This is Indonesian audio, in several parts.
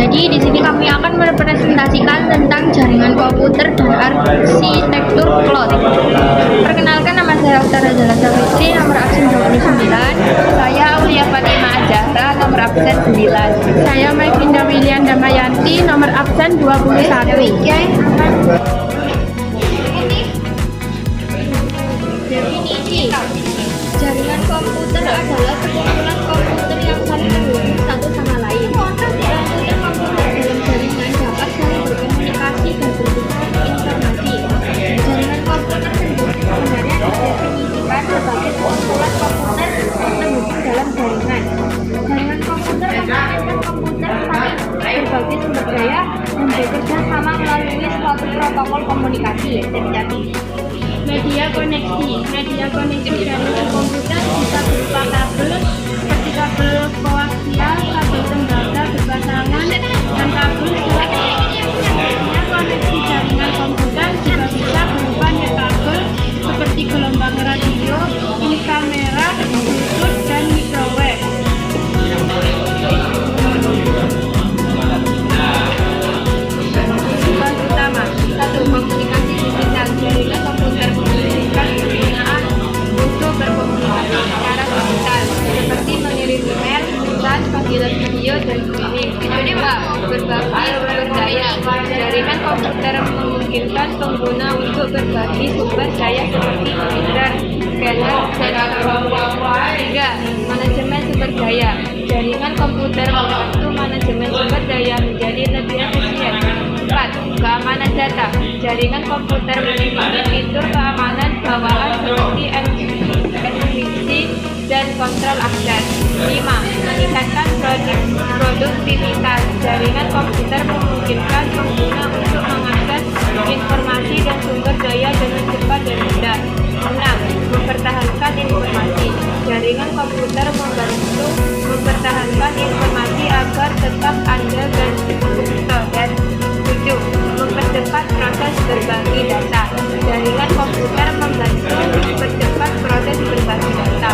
Jadi di sini kami akan merepresentasikan tentang jaringan komputer dan arsitektur cloud. Perkenalkan, nama saya Utara Jala Savitri, nomor absen 29. Saya Aulia Fatima Azahra, nomor absen 9. Saya Maifinda Wilian Damayanti, nomor absen 21. Definisi. Jaringan komputer adalah sekumpulan komputer yang saling terhubung satu sama lain. Komputer dalam jaringan dapat saling berkomunikasi dan bertukar informasi. Jaringan komputer sebenarnya didefinisikan sebagai sekumpulan komputer terhubung dalam jaringan. Jaringan komputer memungkinkan komputer saling berbagi sumber daya dan bekerja sama melalui suatu protokol komunikasi. Media koneksi jaringan komputer bisa berupa kabel seperti kabel koaksial, kabel tembaga berpasangan, dan kabel serat. Media koneksi jaringan komputer juga bisa berupa kabel seperti gelombang radio, inframerah, bluetooth, dan microwave. Tugas utama: 1. Komunikasi digital. Jaringan komputer memungkinkan penggunaan untuk berkomunikasi secara digital, seperti mengirim email, pesan, panggilan video, dan streaming. 2. Berbagi sumber daya. Jaringan komputer memungkinkan pengguna untuk berbagi sumber daya seperti printer, scanner, dan kamera. 3. Manajemen sumber daya. Jaringan komputer membantu manajemen sumber daya menjadi lebih efisien. 4. Keamanan data. Jaringan komputer memiliki fitur keamanan bawaan seperti enkripsi dan kontrol akses. 5. Meningkatkan produktivitas. Jaringan komputer memungkinkan pengguna untuk mengakses informasi dan sumber daya dengan cepat dan mudah. 6. Mempertahankan informasi. Jaringan komputer membantu mempertahankan informasi agar tetap andal dan utuh. 7. Mempercepat proses berbagi data. Jaringan komputer membantu mempercepat proses berbagi data.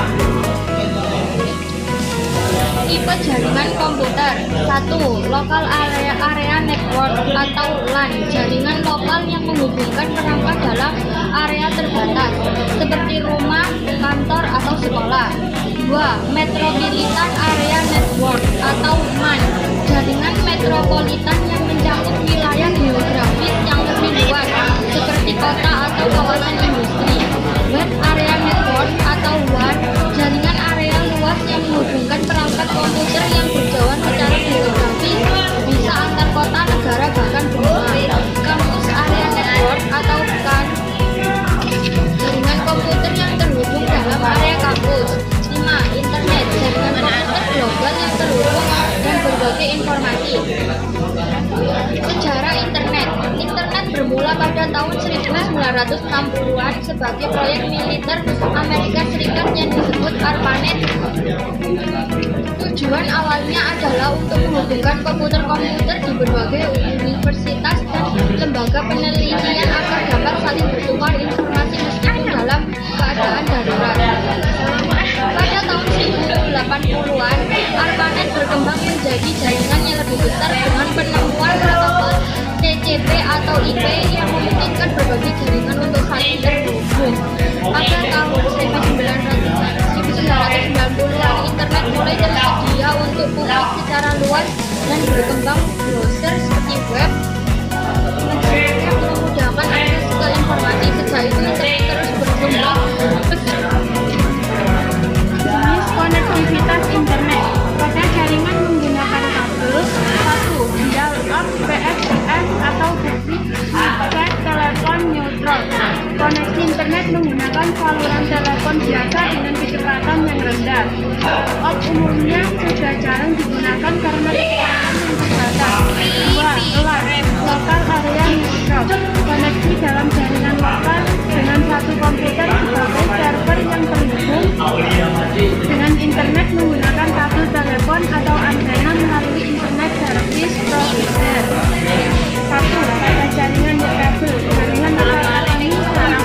Tipe jaringan komputer. 1. Local area network atau LAN. Jaringan lokal yang menghubungkan perangkat dalam area terbatas seperti rumah, kantor, atau sekolah. 2. Metropolitan area network atau MAN. Jaringan metropolitan yang mencakup wilayah geografis yang lebih luas seperti kota atau kawasan industri. Wide area network atau WAN. Jaringan area luas yang menghubungkan perangkat komputer yang berjauhan secara geografis, bisa antar kota, negara, bahkan benua. Campus area network atau CAN. Jaringan komputer yang terhubung dalam area kampus. 5. Internet. Jaringan komputer global yang terhubung dan berbagi informasi. Sejarah internet. Internet bermula pada tahun 1960-an sebagai proyek militer Amerika Serikat yang disebut ARPANET. Tujuan awalnya adalah untuk menghubungkan komputer-komputer di berbagai universitas dan lembaga penelitian agar dapat saling bertukar informasi meskipun dalam keadaan darurat. Pada tahun 1980-an, ARPANET berkembang menjadi jaringan yang lebih besar dengan penemuan protokol TCP atau IP yang memungkinkan berbagai jaringan untuk saling terhubung. Pada tahun 1990-an, internet mulai tersedia untuk publik secara luas dan berkembang browser seperti web yang memudahkan akses ke informasi. Sejak itu internet terus berkembang pesat. Jenis konektivitas internet. Pada jaringan menggunakan kabel. 1. Dial-up, PSTN atau bukti akses telepon neutral. Koneksi internet menggunakan saluran telepon biasa dengan kecepatan yang rendah. Dial-up umumnya sudah jarang digunakan karena kecepatan yang terbatas. 2. LAN, local area neutral. Koneksi dalam jaringan lokal dengan satu komputer sebagai server yang terhubung dengan internet menggunakan kabel telepon atau antena melalui internet service provider. 1. Pada jaringan kabel. Jaringan lokal ini menggunakan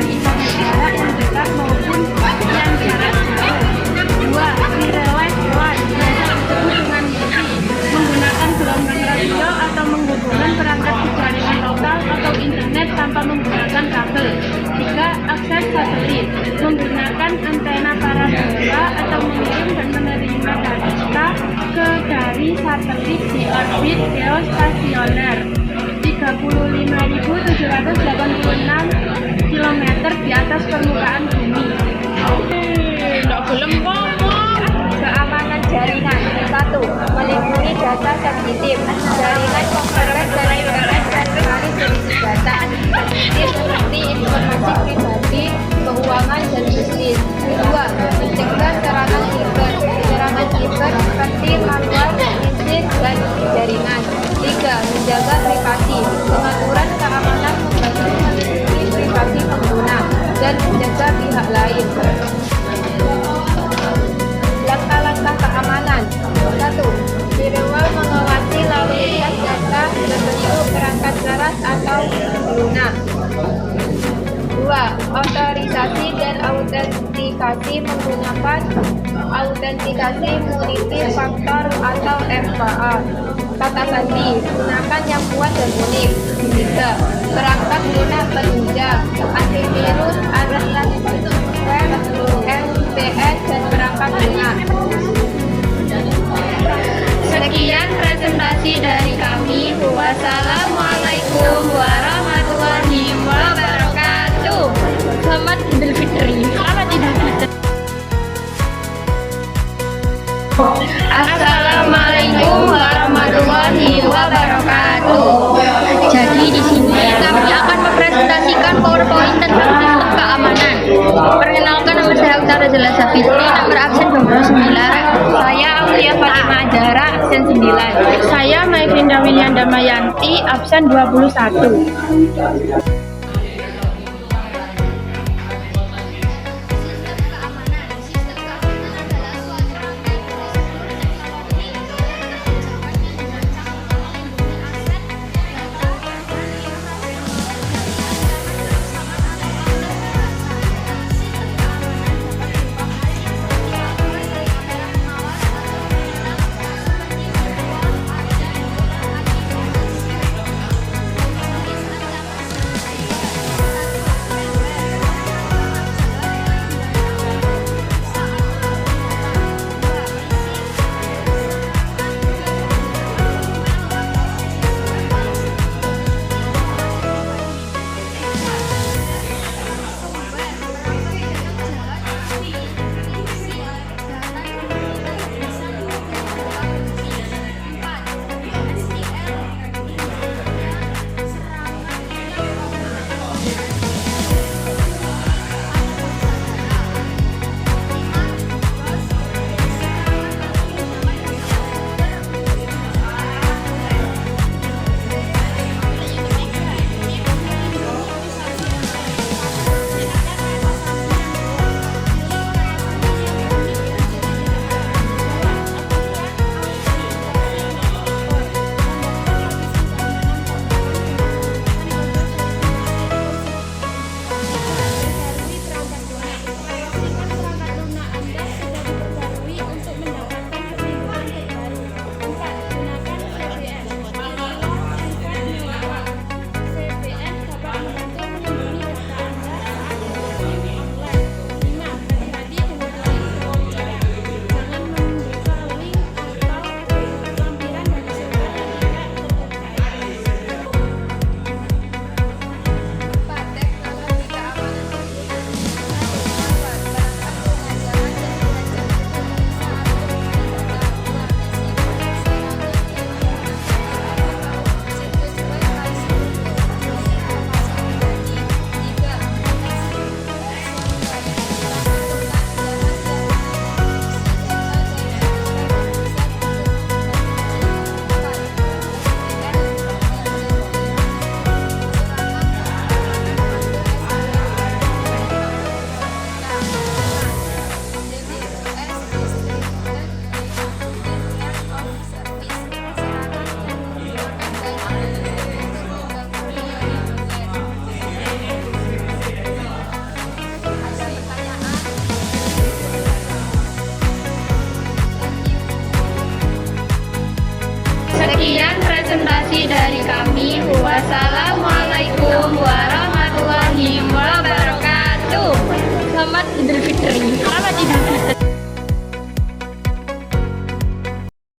internet jarak yang dekat maupun yang jarak jauh. 2. Wireless LAN, biasa disebut dengan Wi-Fi. satelit menggunakan antena parabola atau mengirim dan menerima data dari satelit di orbit geostasioner 35.786 km di atas permukaan bumi. Keamanan jaringan. 1. Melindungi data sensitif. Jaringan kompeten dan internet seringkali berisi data sensitif seperti informasi pribadi, keuangan, dan bisnis. 2. Mencegah serangan siber. Serangan siber seperti malware, phishing, dan jaringan. 3. Menjaga privasi. Pengaturan keamanan membantu melindungi privasi pengguna dan menjaga pihak lain. Langkah-langkah keamanan. 1. Firewall mengawasi lalu lintas data berbentuk perangkat keras atau lunak. 2. Otorisasi dan autentikasi menggunakan autentikasi multi-faktor atau MFA. Kata sandi, gunakan yang kuat dan unik. 3. Perangkat lunak penunjang, antivirus, antiweb, MPS, dan perangkat lunak. Sekian presentasi dari kami. Wassalamualaikum warahmatullahi wabarakatuh. Selamat Idul Fitri. Selamat Idul Fitri. Assalamualaikum warahmatullahi wabarakatuh. Jadi di sini kami akan mempresentasikan PowerPoint tentang sistem keamanan. Perkenalkan, nama saya Utara Jelasa Fitri, nomor absen 29. Saya Aulia Fatima Azhara, absen 9. Saya Maifinda William Damayanti, absen 21. Sekian presentasi dari kami. Wassalamualaikum warahmatullahi wabarakatuh. Selamat Idul Fitri.